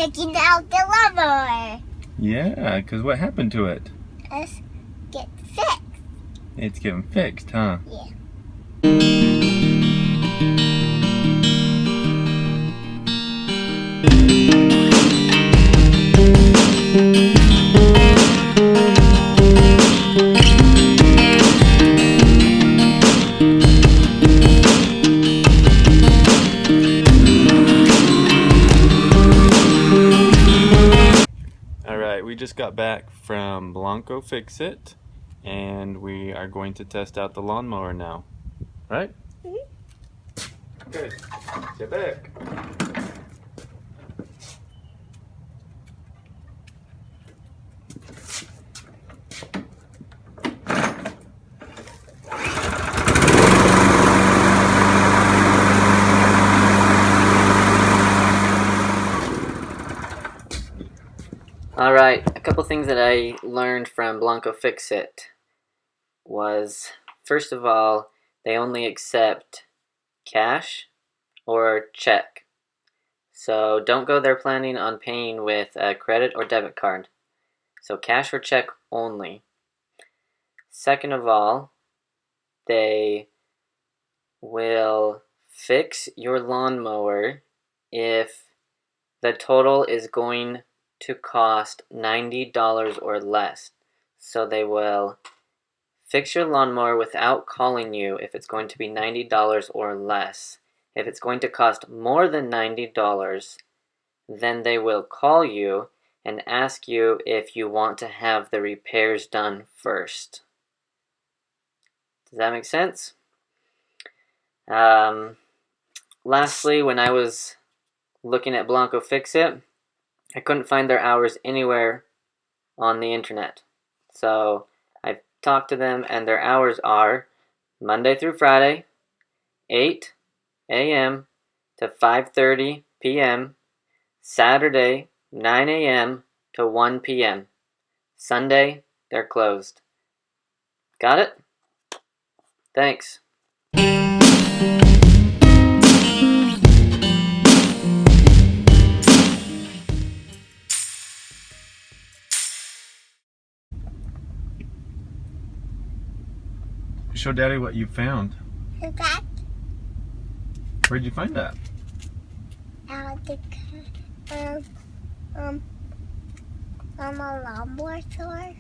taking out the lawnmower. Yeah, because what happened to it? Let's get fixed. It's getting fixed, huh? Yeah. Alright, we just got back from Blanco Fix-It, and we are going to test out the lawnmower now. Right? Mm-hmm. Good. Sit back. Alright, a couple things that I learned from Blanco Fix-It was, first of all, they only accept cash or check. So don't go there planning on paying with a credit or debit card. So cash or check only. Second of all, they will fix your lawnmower if the total is going to cost $90 or less. So they will fix your lawnmower without calling you if it's going to be $90 or less. If it's going to cost more than $90, then they will call you and ask you if you want to have the repairs done first. Does that make sense? Lastly, when I was looking at Blanco Fix-It, I couldn't find their hours anywhere on the internet. So I talked to them, and their hours are Monday through Friday, 8 a.m. to 5:30 p.m., Saturday, 9 a.m. to 1 p.m. Sunday, they're closed. Got it? Thanks. Show Daddy what you found. That Where'd you find that? out the a lawnmower store.